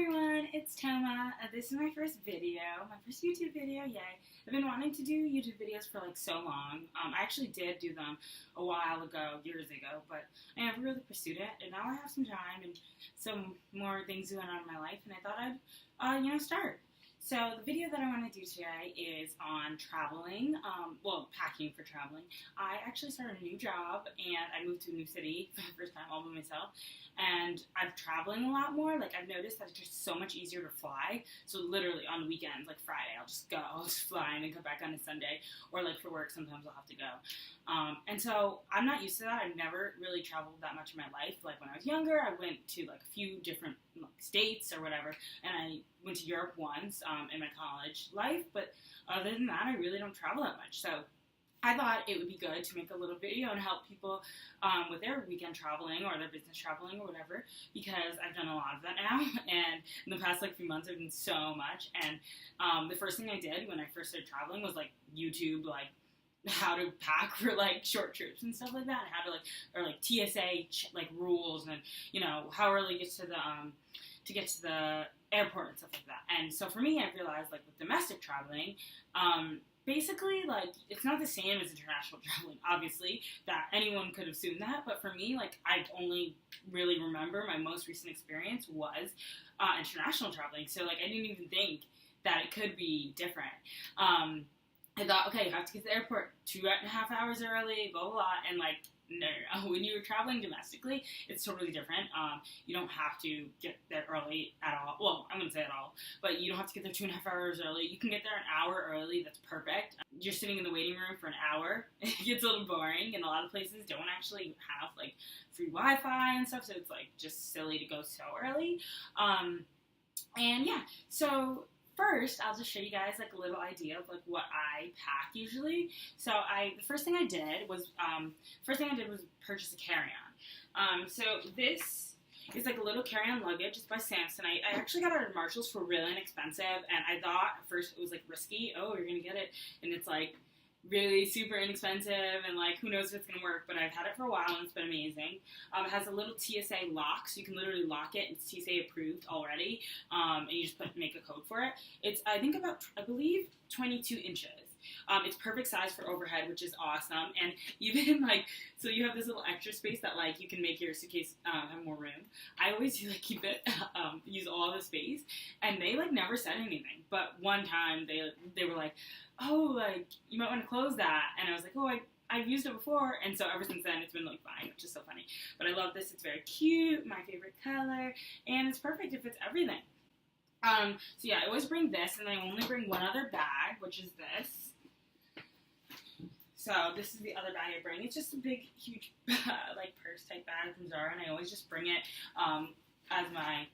everyone, it's Toma. This is my first video, my first YouTube video, yay. I've been wanting to do YouTube videos for like so long. I actually did do them a while ago, years ago, but I never really pursued it, and now I have some time and some more things going on in my life, and I thought I'd, start. So the video that I want to do today is on traveling, packing for traveling. I actually started a new job and I moved to a new city for the first time all by myself, and I'm traveling a lot more. Like, I've noticed that it's just so much easier to fly. So literally on the weekends, like Friday, I'll just fly and then come back on a Sunday, or like for work sometimes I'll have to go. And so I'm not used to that. I've never really traveled that much in my life. Like when I was younger, I went to like a few different states or whatever, and I went to Europe once in my college life, but other than that, I really don't travel that much. So I thought it would be good to make a little video and help people with their weekend traveling or their business traveling or whatever, because I've done a lot of that now, and in the past like few months I've done so much. And the first thing I did when I first started traveling was like YouTube, like how to pack for like short trips and stuff like that, and how to like TSA like rules, and how early to get to the airport and stuff like that. And so for me, I realized like with domestic traveling, basically, like, it's not the same as international traveling, obviously, that anyone could assume that, but for me, like, I only really remember my most recent experience was international traveling, so, like, I didn't even think that it could be different. I thought, okay, you have to get to the airport 2.5 hours early, blah, blah, blah, and, like, no. When you're traveling domestically, it's totally different. You don't have to get there early at all. Well, I wouldn't say at all, but you don't have to get there 2.5 hours early. You can get there an hour early. That's perfect. You're sitting in the waiting room for an hour. It gets a little boring, and a lot of places don't actually have like free Wi-Fi and stuff, so it's like just silly to go so early. And yeah, so first, I'll just show you guys like a little idea of like what I pack usually. So the first thing I did was purchase a carry-on. So this is like a little carry-on luggage. It's by Samsonite. I actually got it at Marshall's for really inexpensive, and I thought at first it was like risky. Oh, you're gonna get it, and it's like really super inexpensive, and like who knows if it's gonna work, but I've had it for a while and it's been amazing. It has a little TSA lock, so you can literally lock it. It's TSA approved already, and you just make a code for it. It's I believe 22 inches. It's perfect size for overhead, which is awesome, and even like, so you have this little extra space that like you can make your suitcase have more room. I always keep it, use all the space, and they like never said anything, but one time they were like, oh, like, you might want to close that, and I was like, oh, I've used it before, and so ever since then it's been like fine, which is so funny. But I love this. It's very cute, my favorite color, and it's perfect. It fits everything. So yeah, I always bring this, and I only bring one other bag, which is this. So this is the other bag I bring. It's just a big, huge, like purse type bag from Zara, and I always just bring it as my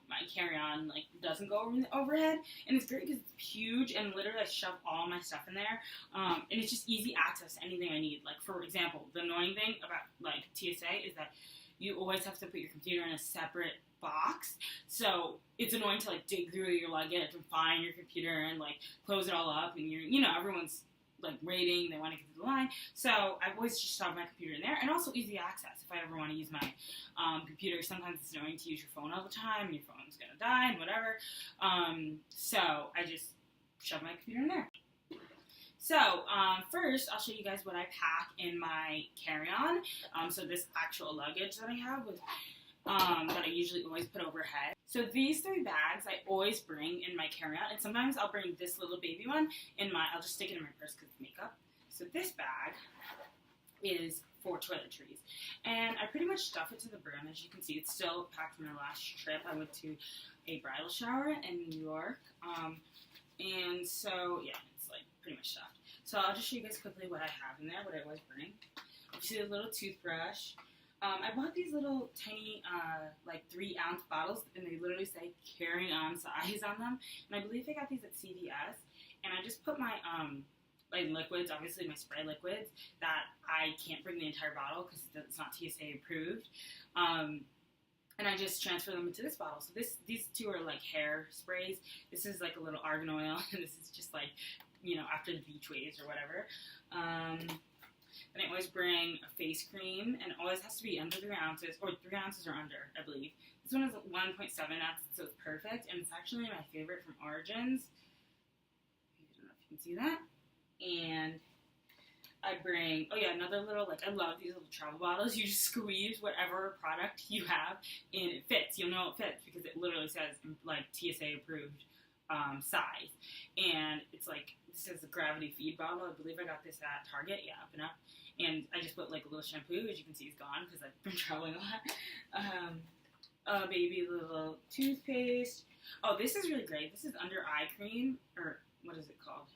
my carry-on, like, doesn't go over the overhead, and it's great because it's huge, and literally I shove all my stuff in there, and it's just easy access to anything I need. Like, for example, the annoying thing about, like, TSA is that you always have to put your computer in a separate box, so it's annoying to, like, dig through your luggage and find your computer and, like, close it all up, and everyone's like waiting, they want to get to the line, so I've always just shoved my computer in there, and also easy access if I ever want to use my computer. Sometimes it's annoying to use your phone all the time, and your phone's gonna die and whatever, so I just shove my computer in there. So, first, I'll show you guys what I pack in my carry-on. So this actual luggage that I have with that I usually always put overhead. So these 3 bags I always bring in my carry-on, and sometimes I'll bring this little baby one I'll just stick it in my purse because it's makeup. So this bag is for toiletries, and I pretty much stuff it to the brim. As you can see, it's still packed from my last trip. I went to a bridal shower in New York, and so yeah, it's like pretty much stuffed. So I'll just show you guys quickly what I have in there, what I always bring. You see a little toothbrush. I bought these little tiny, like 3-ounce bottles, and they literally say carry-on size on them, and I believe I got these at CVS, and I just put my, like liquids, obviously my spray liquids, that I can't bring the entire bottle because it's not TSA approved, and I just transfer them into this bottle. So these 2 are like hair sprays. This is like a little argan oil, and this is just like, after the beach waves or whatever. And I always bring a face cream, and it always has to be under 3 ounces, or 3 ounces or under, I believe. This one is 1.7 ounces, so it's perfect, and it's actually my favorite from Origins. I don't know if you can see that. And I bring, oh yeah, another little, like, I love these little travel bottles. You just squeeze whatever product you have, and it fits. You'll know it fits because it literally says, like, TSA approved size. And it's like, this is a gravity feed bottle. I believe I got this at Target, yeah, up and up. And I just put, like, a little shampoo. As you can see, it's gone because I've been traveling a lot. A baby little toothpaste. Oh, this is really great. This is under eye cream, or what is it called?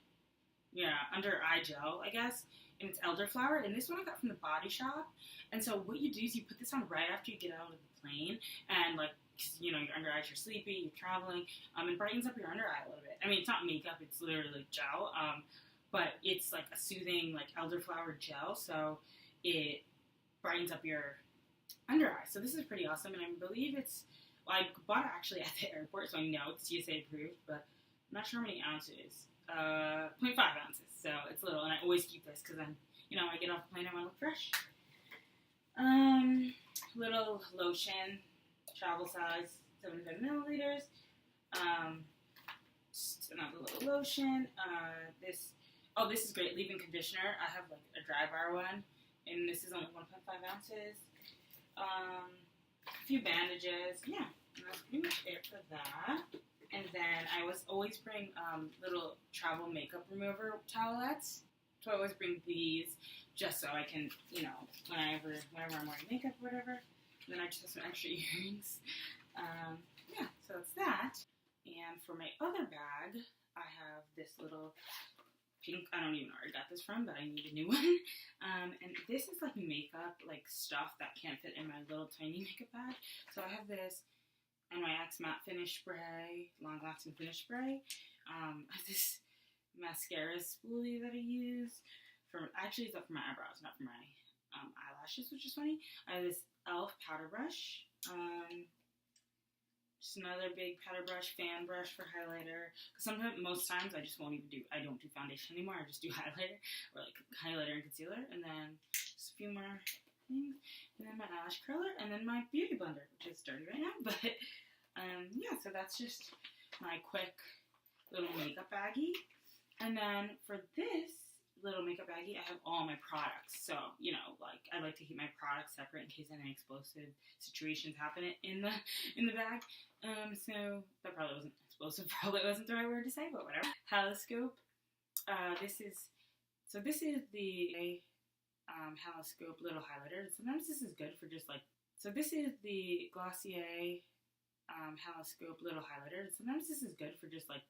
Yeah, under eye gel, I guess. And it's elderflower. And this one I got from the Body Shop. And so what you do is you put this on right after you get out of the plane. And, like, you know, your under eyes, you're sleepy, you're traveling. It brightens up your under eye a little bit. I mean, it's not makeup. It's literally like gel. But it's like a soothing, like, elderflower gel. So it brightens up your under eye. So this is pretty awesome. And I believe it's, well, I bought it actually at the airport. So I know it's TSA approved. But I'm not sure how many ounces. 0.5 ounces, so it's little, and I always keep this because then, you know, I get off the plane, I want to look fresh. Little lotion, travel size, 75 milliliters. Just another little lotion. This is great, leave-in conditioner. I have like a dry bar one, and this is only 1.5 ounces. A few bandages, yeah, and that's pretty much it for that. And then I always bring little travel makeup remover towelettes. So I always bring these just so I can, you know, whenever I'm wearing makeup or whatever. And then I just have some extra earrings. Yeah, so it's that. And for my other bag, I have this little pink, I don't even know where I got this from, but I need a new one. And this is like makeup, like stuff that can't fit in my little tiny makeup bag. So I have this NYX matte finish spray, long-lasting finish spray. I have this mascara spoolie that I use actually it's up for my eyebrows, not for my eyelashes, which is funny. I have this e.l.f. powder brush. Just another big powder brush, fan brush for highlighter. Because most times I just won't even I don't do foundation anymore. I just do highlighter, or like highlighter and concealer, and then just a few more things, and then my eyelash curler, and then my beauty blender, which is dirty right now, but yeah, so that's just my quick little makeup baggie. And then for this little makeup baggie, I have all my products. So, you know, like, I like to keep my products separate in case any explosive situations happen in the bag. So that probably wasn't explosive, probably wasn't the right word to say, but whatever. Haloscope. This is the Haloscope little highlighter. Sometimes this is good for just like, so this is the Glossier Haloscope little highlighter. Sometimes this is good for just like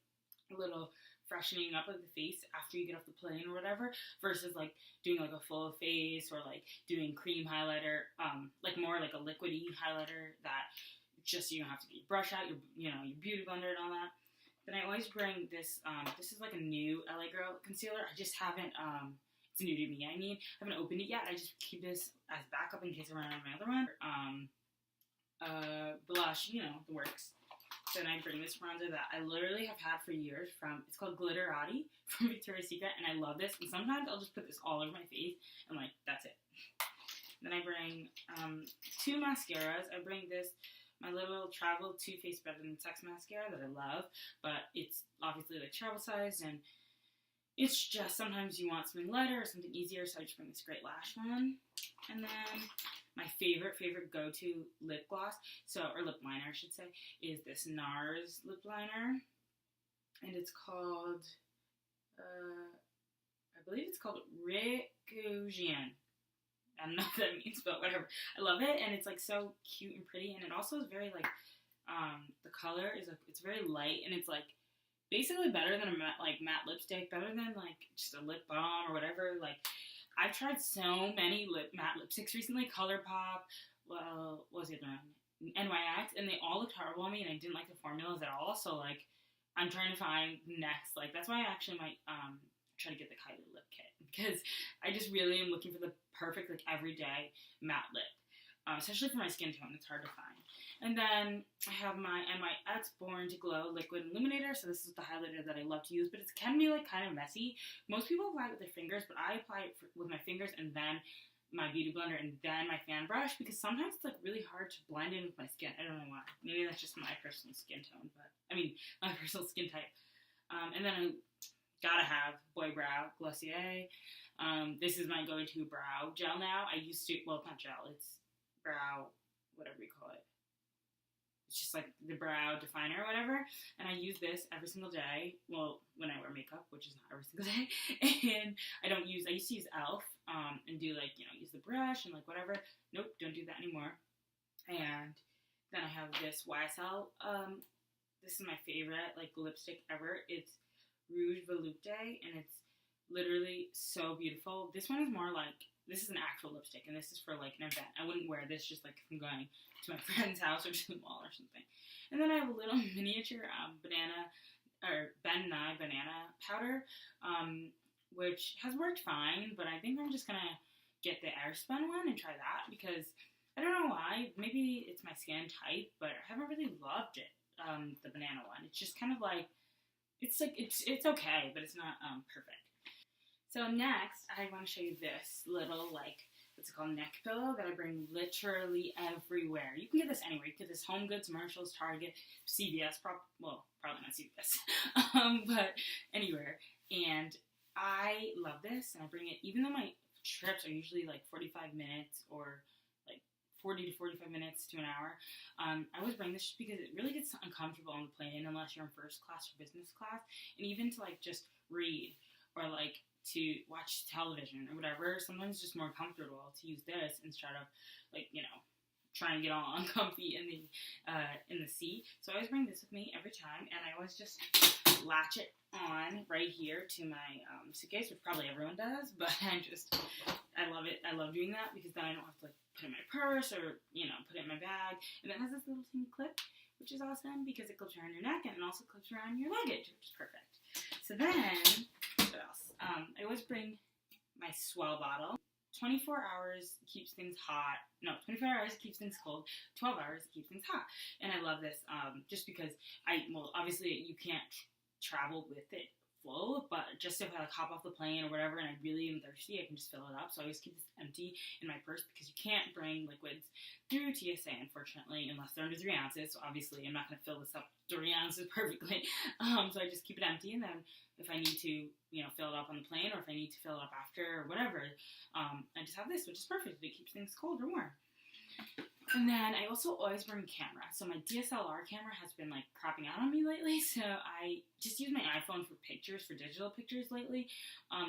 a little freshening up of the face after you get off the plane or whatever, versus like doing like a full face or like doing cream highlighter, like more like a liquidy highlighter that just, you don't have to get your brush out, your beauty blender and all that. Then I always bring this, this is like a new LA Girl concealer. I just haven't, it's new to me, I haven't opened it yet. I just keep this as backup in case I run out of my other one. Blush, you know, the works. Then I bring this bronzer that I literally have had for years it's called Glitterati from Victoria's Secret, and I love this. And sometimes I'll just put this all over my face, and like, that's it. Then I bring two mascaras. I bring this, my little travel Too Faced Better Than Sex mascara that I love, but it's obviously like travel sized, and it's just sometimes you want something lighter or something easier, so I just bring this great lash one. And then my favorite go-to lip gloss, or lip liner I should say, is this NARS lip liner, and it's called, I believe it's called Ricoujian. I don't know what that means, but whatever. I love it, and it's like so cute and pretty, and it also is very like, the color is like, it's very light, and it's like basically better than a matte lipstick, better than like just a lip balm or whatever. Like, I've tried so many matte lipsticks recently, ColourPop, well, what was the other one? NYX, and they all looked horrible on me, and I didn't like the formulas at all. So like, I'm trying to find next. Like, that's why I actually might try to get the Kylie lip kit, because I just really am looking for the perfect like everyday matte lip, especially for my skin tone. It's hard to find. And then I have my NYX Born to Glow Liquid Illuminator. So this is the highlighter that I love to use, but it can be like kind of messy. Most people apply it with their fingers, but I apply it with my fingers and then my beauty blender and then my fan brush, because sometimes it's like really hard to blend in with my skin. I don't know why. Maybe that's just my personal skin tone, but I mean my personal skin type. And then I gotta have Boy Brow Glossier. This is my go-to brow gel now. I used to, well, not gel, it's brow, whatever you call it. It's just like the brow definer or whatever. And I use this every single day. Well, when I wear makeup, which is not every single day. And I used to use e.l.f. And do like, use the brush and like whatever. Nope, don't do that anymore. And then I have this YSL. This is my favorite like lipstick ever. It's Rouge Volupte, and it's literally so beautiful. This one is more like, this is an actual lipstick, and this is for like an event. I wouldn't wear this just like if I'm going to my friend's house or to the mall or something. And then I have a little miniature Ben Nye banana powder, which has worked fine, but I think I'm just gonna get the Airspun one and try that, because I don't know why. Maybe it's my skin type, but I haven't really loved it. The banana one. It's just kind of like, it's okay, but it's not perfect. So next, I want to show you this little, like, what's it called, neck pillow that I bring literally everywhere. You can get this anywhere. You can get this Home Goods, Marshalls, Target, CVS, probably not CVS, but anywhere. And I love this, and I bring it, even though my trips are usually like 45 minutes or like 40 to 45 minutes to an hour, I always bring this just because it really gets uncomfortable on the plane unless you're in first class or business class, and even to like just read or like to watch television or whatever, sometimes it's just more comfortable to use this instead of like, trying to get all uncomfy in the seat. So I always bring this with me every time, and I always just latch it on right here to my suitcase, which probably everyone does, but I love it. I love doing that because then I don't have to like put it in my purse or, put it in my bag. And then it has this little teeny clip, which is awesome because it clips around your neck and it also clips around your luggage, which is perfect. So then, what else? I always bring my Swell bottle. 24 hours keeps things hot. No, 24 hours keeps things cold. 12 hours keeps things hot. And I love this just because obviously you can't travel with it full, but just if I like hop off the plane or whatever and I really am thirsty, I can just fill it up. So I always keep this empty in my purse because you can't bring liquids through TSA, unfortunately, unless they're under 3 ounces. So obviously I'm not going to fill this up 3 ounces perfectly. So I just keep it empty, and then if I need to, fill it up on the plane, or if I need to fill it up after or whatever, I just have this, which is perfect. It keeps things cold or warm. And then I also always bring a camera. So my DSLR camera has been like crapping out on me lately, so I just use my iPhone for pictures, for digital pictures lately.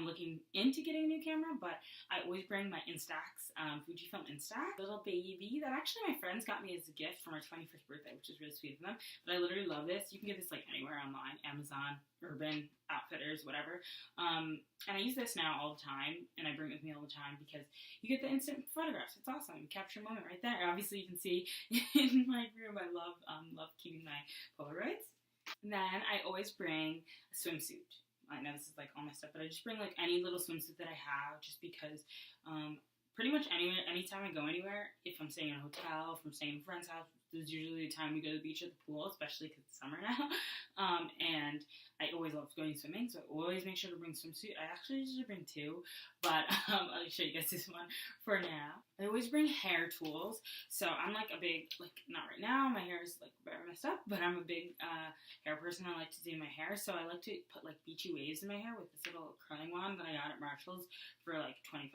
Looking into getting a new camera, but I always bring my Instax, Fujifilm Instax, little baby that actually my friends got me as a gift for my 21st birthday, which is really sweet of them. But I literally love this. You can get this like anywhere online, Amazon, Urban Outfitters, whatever. And I use this now all the time, and I bring it with me all the time because you get the instant photographs. It's awesome. You capture a moment right there. Obviously, you can see in my room, I love keeping my Polaroids. And then I always bring a swimsuit. I know this is like all my stuff, but I just bring like any little swimsuit that I have, just because pretty much anytime I go anywhere, if I'm staying in a hotel, if I'm staying in a friend's house, this is usually the time we go to the beach or the pool, especially because it's summer now. And I always love going swimming, so I always make sure to bring a swimsuit. I actually usually bring 2, but I'll show you guys this one for now. I always bring hair tools. So I'm like a big, not right now, my hair is like very messed up, but I'm a big hair person. I like to do my hair, so I like to put like beachy waves in my hair with this little curling wand that I got at Marshalls for like $25.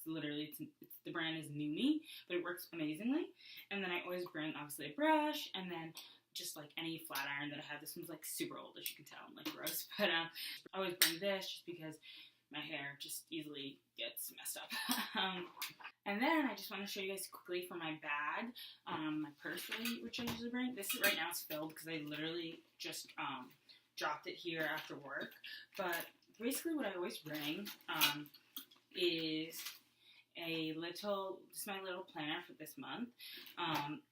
Literally, the brand is Numi, but it works amazingly. And then I always bring obviously a brush, and then just like any flat iron that I have. This one's like super old, as you can tell. I'm like gross, but I always bring this just because my hair just easily gets messed up. And then I just want to show you guys quickly for my bag, my purse, which I usually bring. This is right now it's filled because I literally just dropped it here after work. But basically, what I always bring is this is my little planner for this month,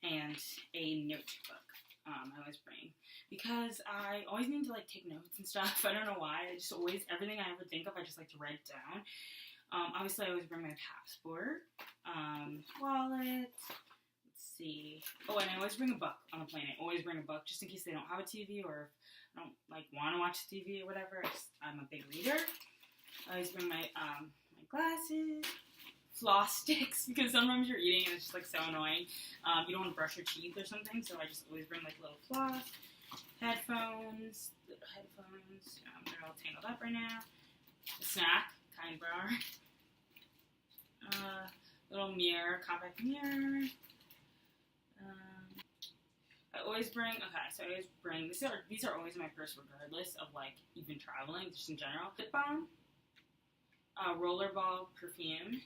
and a notebook. I always bring because I always need to like take notes and stuff. I don't know why. I just always, everything I ever think of, I just like to write down. Obviously, I always bring my passport, wallet. Let's see. Oh, and I always bring a book on the plane. I always bring a book just in case they don't have a TV, or if I don't like want to watch TV or whatever. I'm a big reader. I always bring my my glasses, floss sticks because sometimes you're eating and it's just like so annoying. You don't want to brush your teeth or something, so I just always bring like a little floss, headphones. They're all tangled up right now. A snack, kind bar, little mirror, compact mirror. I always bring, these are always in my purse regardless of like even traveling, just in general. Lip balm, rollerball perfume,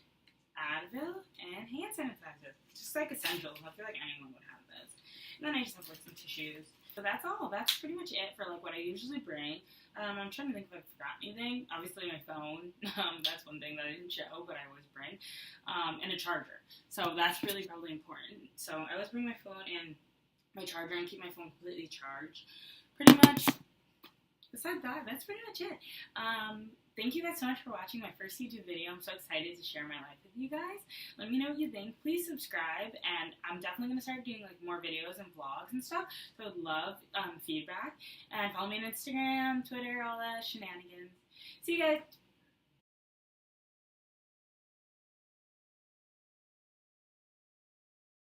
Advil, and hand sanitizer. Just like essentials. I feel like anyone would have this. And then I just have like some tissues. So that's all. That's pretty much it for like what I usually bring. I'm trying to think if I forgot anything. Obviously my phone. That's one thing that I didn't show, but I always bring. And a charger. So that's really probably important. So I always bring my phone and my charger and keep my phone completely charged. Pretty much. Besides that, that's pretty much it. Thank you guys so much for watching my first YouTube video. I'm so excited to share my life with you guys. Let me know what you think. Please subscribe, and I'm definitely going to start doing like more videos and vlogs and stuff, so I would love feedback. And follow me on Instagram, Twitter, all that shenanigans. See you guys!